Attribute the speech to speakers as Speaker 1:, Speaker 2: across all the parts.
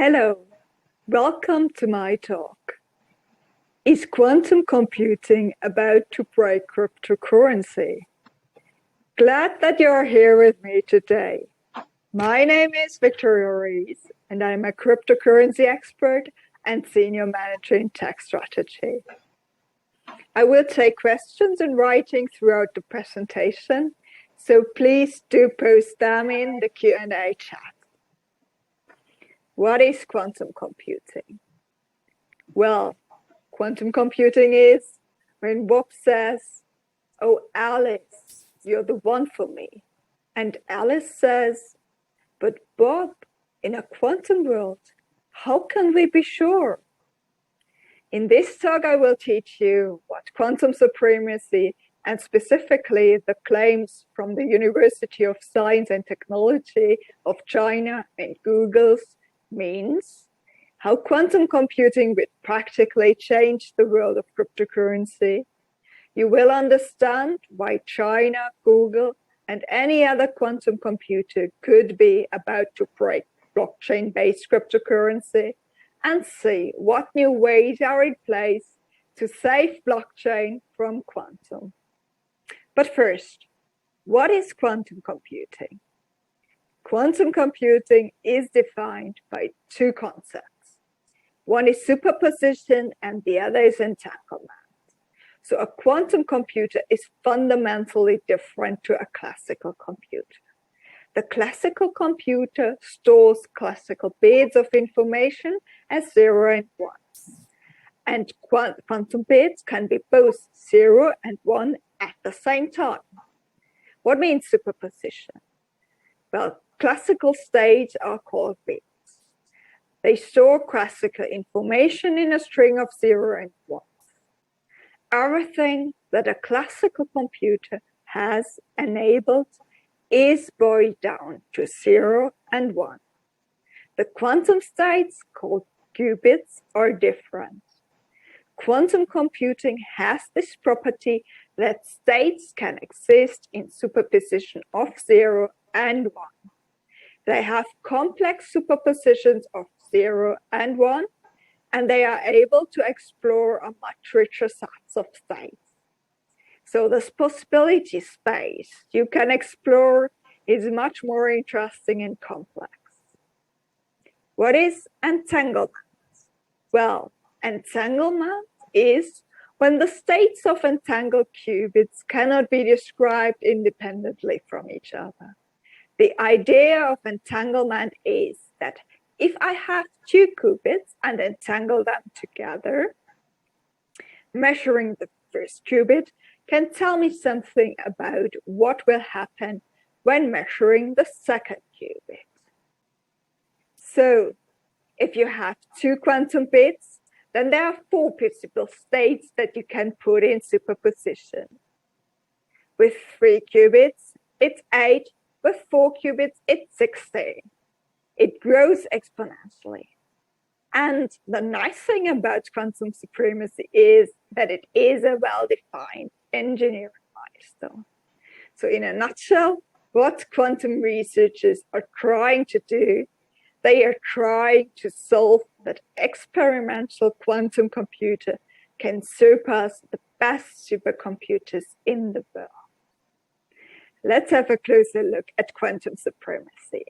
Speaker 1: Hello, welcome to my talk. Is quantum computing about to break cryptocurrency? Glad that you're here with me today. My name is Victoria Riess, and I'm a cryptocurrency expert and senior manager in tech strategy. I will take questions in writing throughout the presentation, so please do post them in the Q&A chat. What is quantum computing? Well, quantum computing is when Bob says, "Oh, Alice, you're the one for me." And Alice says, "But Bob, in a quantum world, how can we be sure?" In this talk, I will teach you what quantum supremacy and specifically the claims from the University of Science and Technology of China and Google's means, how quantum computing will practically change the world of cryptocurrency. You will understand why China, Google, and any other quantum computer could be about to break blockchain-based cryptocurrency, and see what new ways are in place to save blockchain from quantum. But first, what is quantum computing? Quantum computing is defined by two concepts. One is superposition and the other is entanglement. So a quantum computer is fundamentally different to a classical computer. The classical computer stores classical bits of information as 0 and 1s. And quantum bits can be both 0 and 1 at the same time. What means superposition? Well, classical states are called bits. They store classical information in a string of 0 and 1s. Everything that a classical computer has enabled is boiled down to 0 and 1. The quantum states, called qubits, are different. Quantum computing has this property that states can exist in superposition of 0 and 1. They have complex superpositions of 0 and 1, and they are able to explore a much richer set of states. So this possibility space you can explore is much more interesting and complex. What is entanglement? Well, entanglement is when the states of entangled qubits cannot be described independently from each other. The idea of entanglement is that if I have two qubits and entangle them together, measuring the first qubit can tell me something about what will happen when measuring the second qubit. So if you have two quantum bits, then there are 4 possible states that you can put in superposition. With 3 qubits, it's 8. With 4 qubits, it's 16. It grows exponentially. And the nice thing about quantum supremacy is that it is a well-defined engineering milestone. So in a nutshell, what quantum researchers are trying to do, they are trying to solve that experimental quantum computer can surpass the best supercomputers in the world. Let's have a closer look at quantum supremacy.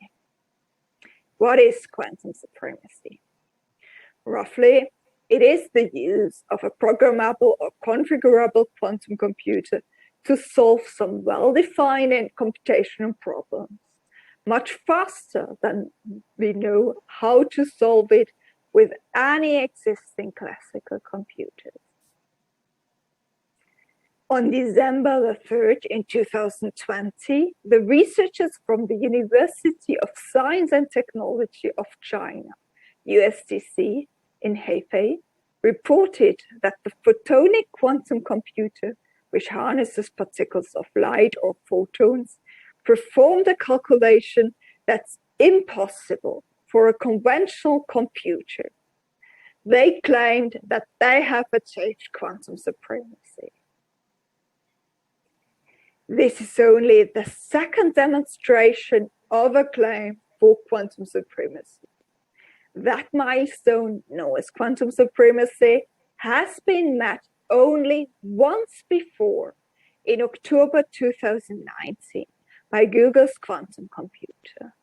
Speaker 1: What is quantum supremacy? Roughly, it is the use of a programmable or configurable quantum computer to solve some well-defined and computational problems much faster than we know how to solve it with any existing classical computers. On December the 3rd in 2020, the researchers from the University of Science and Technology of China, USDC, in Hefei, reported that the photonic quantum computer, which harnesses particles of light or photons, performed a calculation that's impossible for a conventional computer. They claimed that they have achieved quantum supremacy. This is only the second demonstration of a claim for quantum supremacy. That milestone, known as quantum supremacy, has been met only once before, in October 2019, by Google's quantum computer.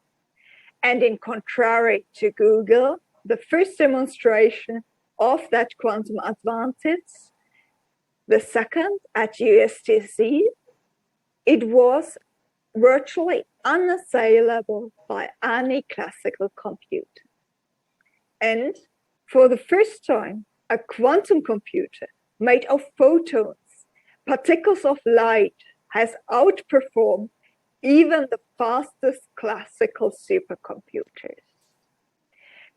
Speaker 1: And in contrary to Google, the first demonstration of that quantum advantage, the second at USTC, it was virtually unassailable by any classical computer. And for the first time, a quantum computer made of photons, particles of light, has outperformed even the fastest classical supercomputers.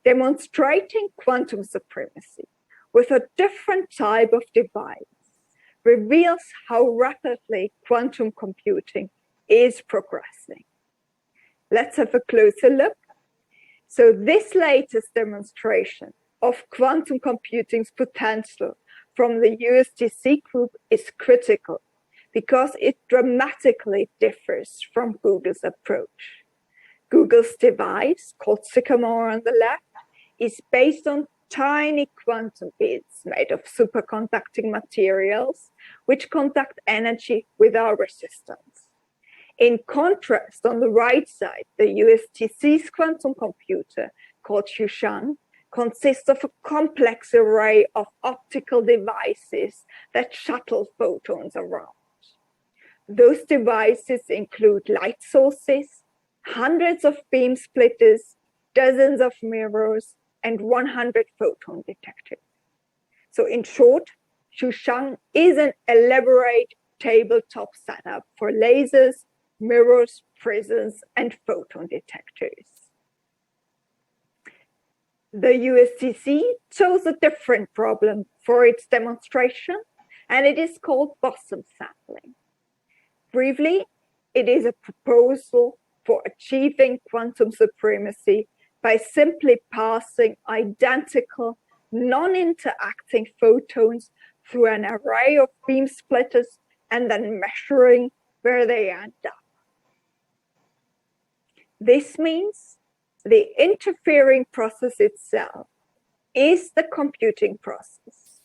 Speaker 1: Demonstrating quantum supremacy with a different type of device reveals how rapidly quantum computing is progressing. Let's have a closer look. So this latest demonstration of quantum computing's potential from the USTC group is critical because it dramatically differs from Google's approach. Google's device, called Sycamore on the left, is based on tiny quantum bits made of superconducting materials, which conduct energy without resistance. In contrast, on the right side, the USTC's quantum computer, called Xushang, consists of a complex array of optical devices that shuttle photons around. Those devices include light sources, hundreds of beam splitters, dozens of mirrors, and 100 photon detectors. So in short, Xushang is an elaborate tabletop setup for lasers, mirrors, prisms, and photon detectors. The USTC chose a different problem for its demonstration, and it is called boson sampling. Briefly, it is a proposal for achieving quantum supremacy by simply passing identical, non-interacting photons through an array of beam splitters and then measuring where they end up. This means the interfering process itself is the computing process.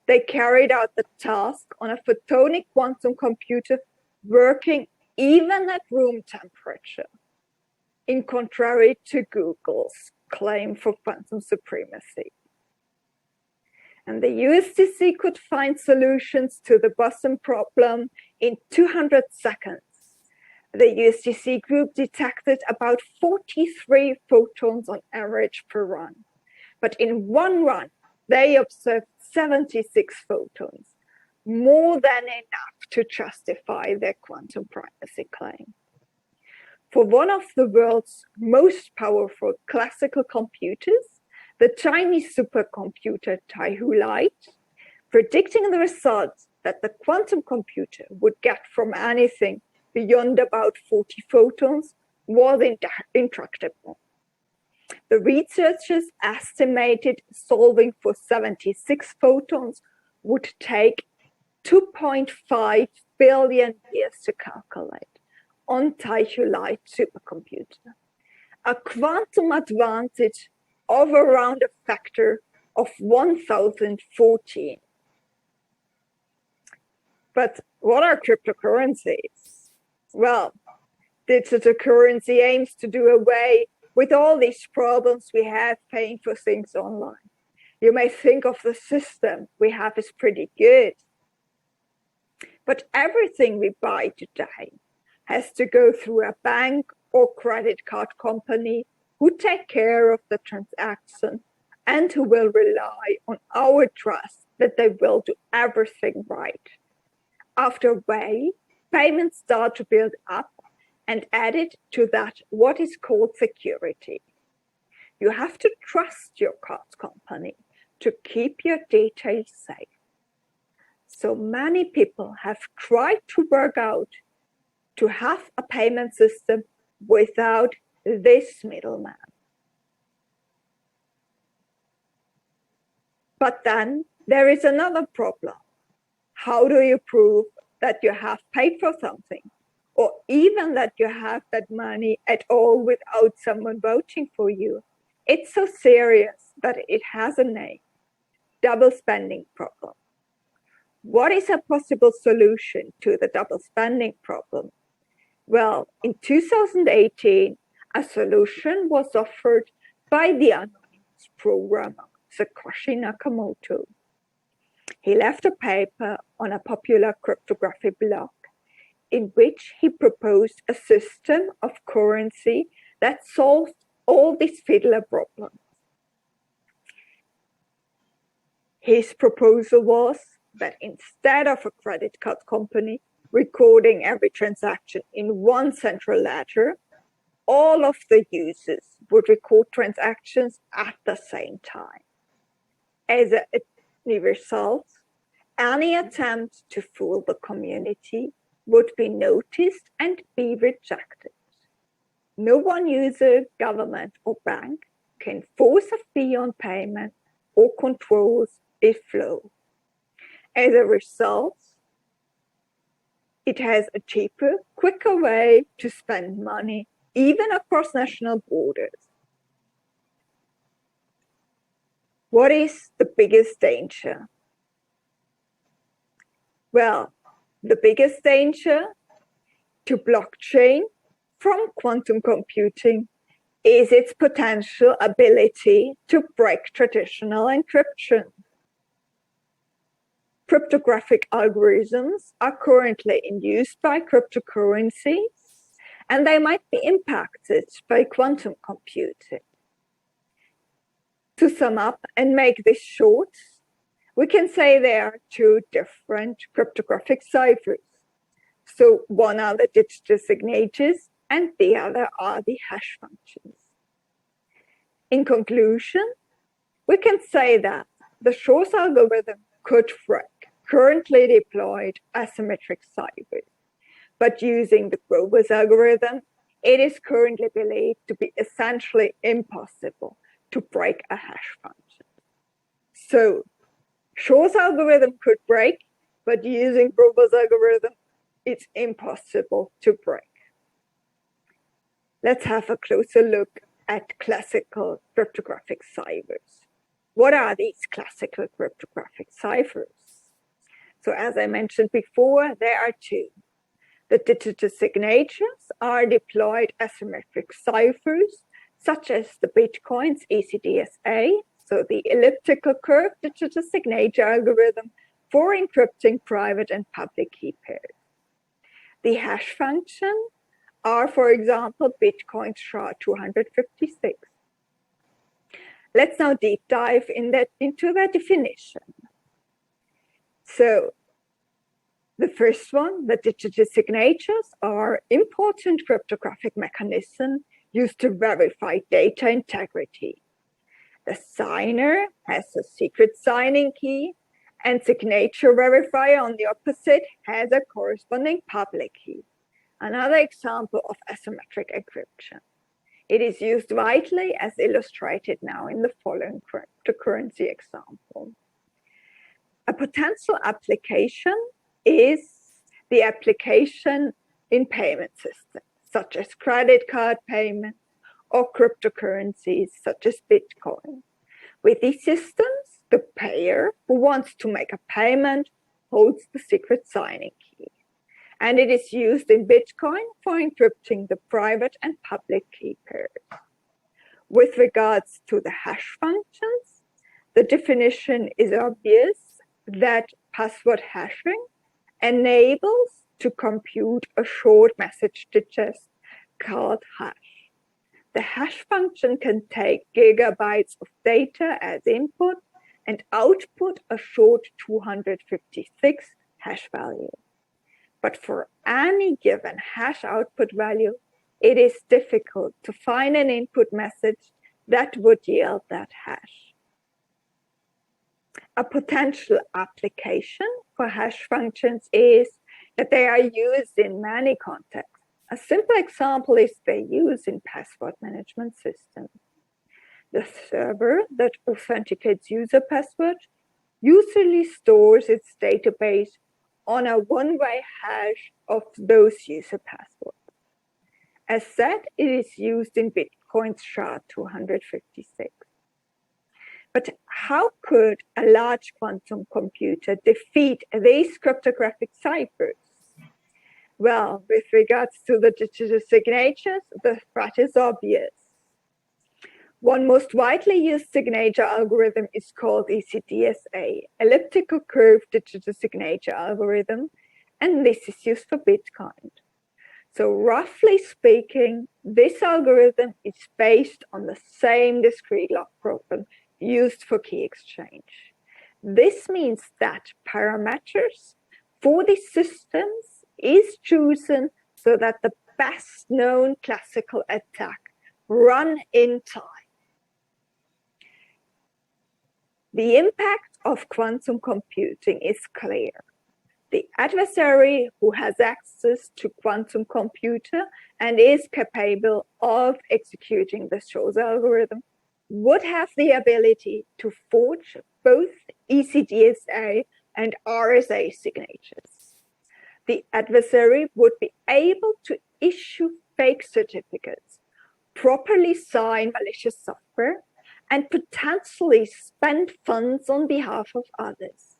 Speaker 1: They carried out the task on a photonic quantum computer working even at room temperature, in contrary to Google's claim for quantum supremacy. And the USTC could find solutions to the boson problem in 200 seconds. The USTC group detected about 43 photons on average per run. But in one run, they observed 76 photons, more than enough to justify their quantum primacy claim. For one of the world's most powerful classical computers, the Chinese supercomputer Taihu Light, predicting the results that the quantum computer would get from anything beyond about 40 photons was intractable. The researchers estimated solving for 76 photons would take 2.5 billion years to calculate on Taihu Light supercomputer, a quantum advantage of around a factor of 1014. But what are cryptocurrencies? Well, digital currency aims to do away with all these problems we have paying for things online. You may think of the system we have is pretty good, but everything we buy today has to go through a bank or credit card company who take care of the transaction and who will rely on our trust that they will do everything right. After a while, payments start to build up, and added to that what is called security. You have to trust your card company to keep your data safe. So many people have tried to work out to have a payment system without this middleman. But then there is another problem. How do you prove that you have paid for something, or even that you have that money at all without someone vouching for you? It's so serious that it has a name: double spending problem. What is a possible solution to the double spending problem? Well, in 2018, a solution was offered by the anonymous programmer Satoshi Nakamoto. He left a paper on a popular cryptographic blog in which he proposed a system of currency that solved all these fiddler problems. His proposal was that instead of a credit card company recording every transaction in one central ledger, all of the users would record transactions at the same time. As a result, any attempt to fool the community would be noticed and be rejected. No one user, government, or bank can force a fee on payment or controls its flow. As a result, it has a cheaper, quicker way to spend money, even across national borders. What is the biggest danger? Well, the biggest danger to blockchain from quantum computing is its potential ability to break traditional encryption. Cryptographic algorithms are currently in use by cryptocurrencies, and they might be impacted by quantum computing. To sum up and make this short, we can say there are two different cryptographic ciphers. So one are the digital signatures and the other are the hash functions. In conclusion, we can say that the Shor's algorithm could break currently deployed asymmetric ciphers, but using the Grover's algorithm, it is currently believed to be essentially impossible to break a hash function. So Shor's algorithm could break, but using Grover's algorithm, it's impossible to break. Let's have a closer look at classical cryptographic ciphers. What are these classical cryptographic ciphers? So as I mentioned before, there are two. The digital signatures are deployed asymmetric ciphers, such as the Bitcoin's ECDSA, so the elliptical curve digital signature algorithm for encrypting private and public key pairs. The hash function are, for example, Bitcoin's SHA-256. Let's now deep dive into their definition. So the first one, the digital signatures, are important cryptographic mechanisms used to verify data integrity. The signer has a secret signing key, and signature verifier on the opposite has a corresponding public key. Another example of asymmetric encryption. It is used widely as illustrated now in the following cryptocurrency example. A potential application is the application in payment systems, such as credit card payments or cryptocurrencies, such as Bitcoin. With these systems, the payer who wants to make a payment holds the secret signing key. And it is used in Bitcoin for encrypting the private and public key pairs. With regards to the hash functions, the definition is obvious that password hashing enables to compute a short message digest called hash. The hash function can take gigabytes of data as input and output a short 256 hash value. But for any given hash output value, it is difficult to find an input message that would yield that hash. A potential application for hash functions is that they are used in many contexts. A simple example is their use in password management systems. The server that authenticates user password usually stores its database on a one-way hash of those user passwords. As said, it is used in Bitcoin Bitcoin's SHA-256. But how could a large quantum computer defeat these cryptographic ciphers? Well, with regards to the digital signatures, the threat is obvious. One most widely used signature algorithm is called ECDSA, elliptical curve digital signature algorithm, and this is used for Bitcoin. So roughly speaking, this algorithm is based on the same discrete log problem used for key exchange. This means that parameters for these systems is chosen so that the best known classical attack run in time. The impact of quantum computing is clear. The adversary who has access to quantum computer and is capable of executing the Shaw's algorithm would have the ability to forge both ECDSA and RSA signatures. The adversary would be able to issue fake certificates, properly sign malicious software, and potentially spend funds on behalf of others.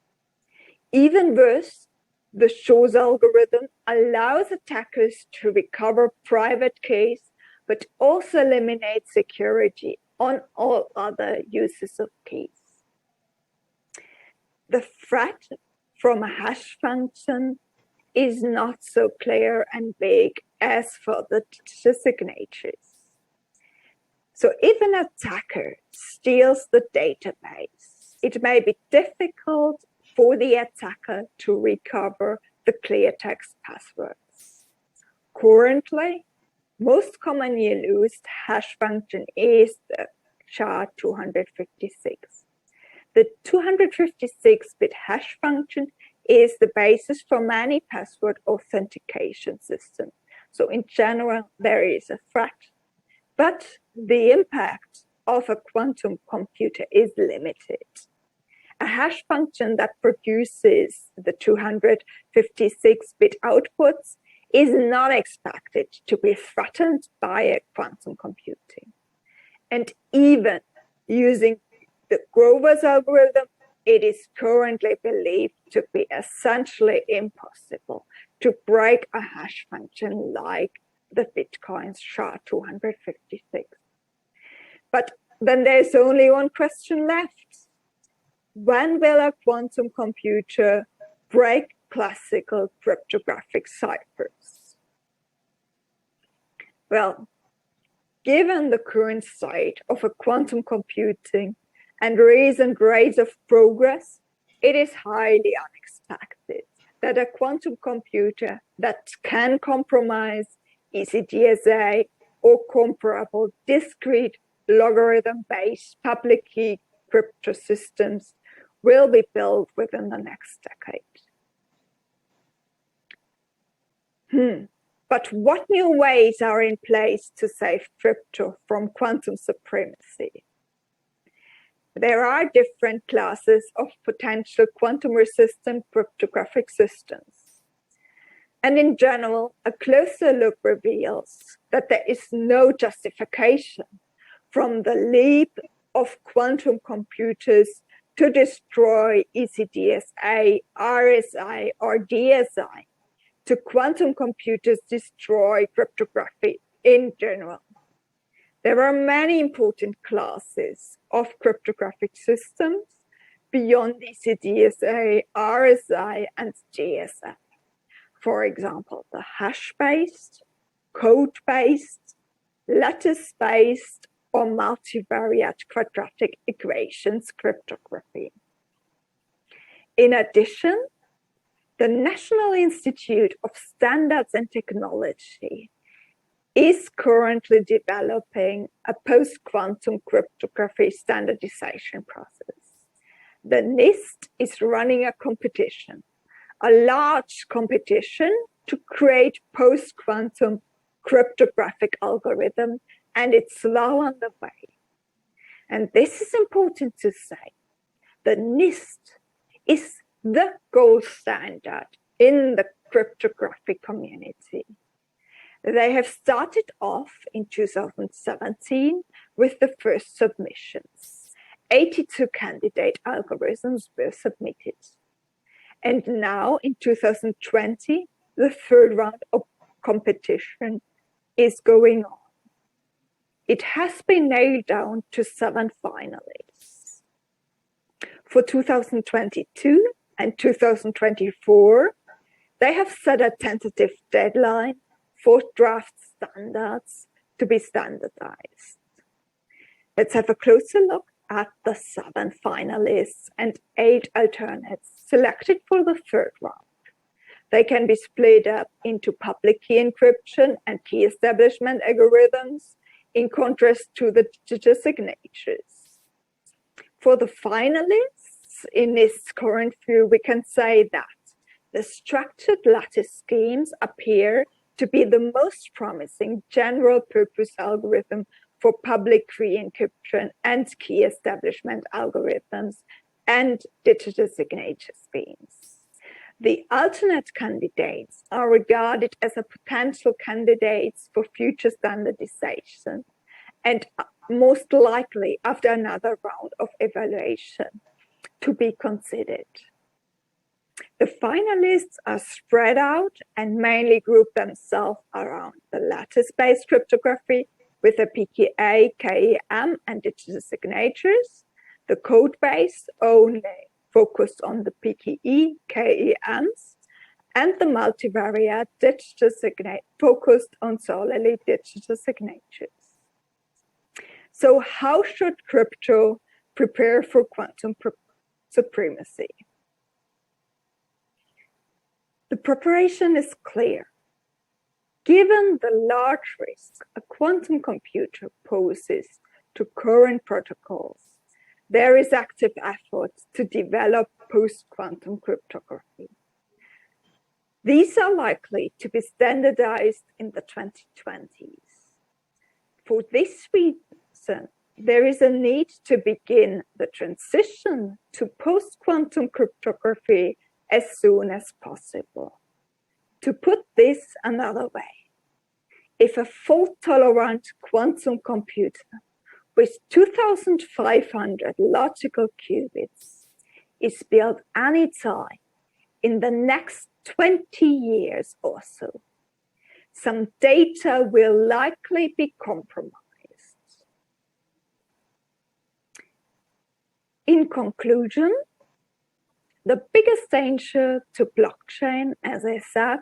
Speaker 1: Even worse, the Shaw's algorithm allows attackers to recover private keys, but also eliminates security on all other uses of keys. The threat from a hash function is not so clear and big as for the digital signatures. So if an attacker steals the database, it may be difficult for the attacker to recover the clear text passwords. Currently, most commonly used hash function is the SHA-256. The 256-bit hash function is the basis for many password authentication systems. So in general, there is a threat, but the impact of a quantum computer is limited. A hash function that produces the 256-bit outputs is not expected to be threatened by a quantum computing. And even using the Grover's algorithm, it is currently believed to be essentially impossible to break a hash function like the Bitcoin's SHA-256. But then there's only one question left. When will a quantum computer break classical cryptographic ciphers? Well, given the current state of a quantum computing and recent rates of progress, it is highly unexpected that a quantum computer that can compromise ECDSA or comparable discrete logarithm-based public key crypto systems will be built within the next decade. But what new ways are in place to save crypto from quantum supremacy? There are different classes of potential quantum-resistant cryptographic systems. And in general, a closer look reveals that there is no justification from the leap of quantum computers to destroy ECDSA, RSA, or DSI, to quantum computers destroy cryptography in general. There are many important classes of cryptographic systems beyond ECDSA, RSA, and DSI. For example, the hash-based, code-based, lattice-based, or multivariate quadratic equations cryptography. In addition, the National Institute of Standards and Technology is currently developing a post-quantum cryptography standardization process. The NIST is running a competition, a large competition to create post-quantum cryptographic algorithm, and it's well on the way. And this is important to say. The NIST is the gold standard in the cryptographic community. They have started off in 2017 with the first submissions. 82 candidate algorithms were submitted. And now in 2020, the third round of competition is going on. It has been nailed down to 7 finalists. For 2022 and 2024, they have set a tentative deadline for draft standards to be standardized. Let's have a closer look at the 7 finalists and 8 alternates selected for the third round. They can be split up into public key encryption and key establishment algorithms, in contrast to the digital signatures. For the finalists, in this current view, we can say that the structured lattice schemes appear to be the most promising general purpose algorithm for public key encryption and key establishment algorithms and digital signature schemes. The alternate candidates are regarded as a potential candidates for future standardization and most likely after another round of evaluation to be considered. The finalists are spread out and mainly group themselves around the lattice-based cryptography with the PKA, KEM, and digital signatures, the code-based only focused on the PKE, KEMs, and the multivariate digital signature focused on solely digital signatures. So how should crypto prepare for quantum supremacy? The preparation is clear. Given the large risk a quantum computer poses to current protocols, there is active effort to develop post-quantum cryptography. These are likely to be standardized in the 2020s. For this reason, there is a need to begin the transition to post-quantum cryptography as soon as possible. To put this another way, if a fault-tolerant quantum computer with 2,500 logical qubits is built anytime in the next 20 years or so, some data will likely be compromised. In conclusion, the biggest danger to blockchain, as I said,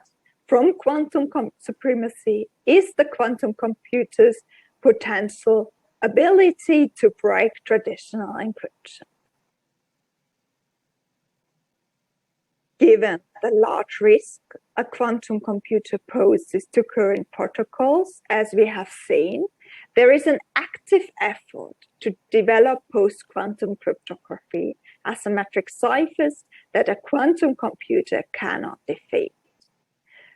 Speaker 1: from quantum supremacy is the quantum computer's potential ability to break traditional encryption. Given the large risk a quantum computer poses to current protocols, as we have seen, there is an active effort to develop post-quantum cryptography, asymmetric ciphers that a quantum computer cannot defeat.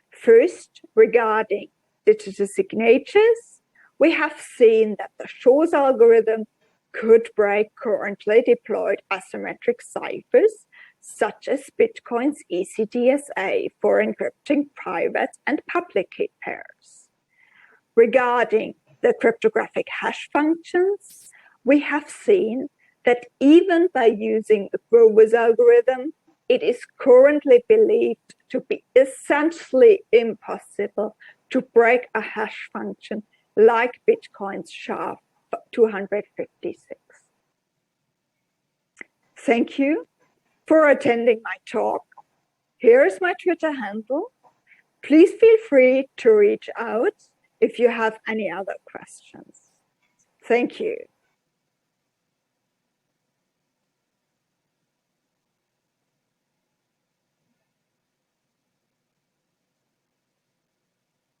Speaker 1: First, regarding digital signatures, we have seen that the Shor's algorithm could break currently deployed asymmetric ciphers, such as Bitcoin's ECDSA for encrypting private and public key pairs. Regarding the cryptographic hash functions, we have seen that even by using the Grover's algorithm, it is currently believed to be essentially impossible to break a hash function like Bitcoin's SHA-256. Thank you for attending my talk. Here is my Twitter handle. Please feel free to reach out if you have any other questions. Thank you.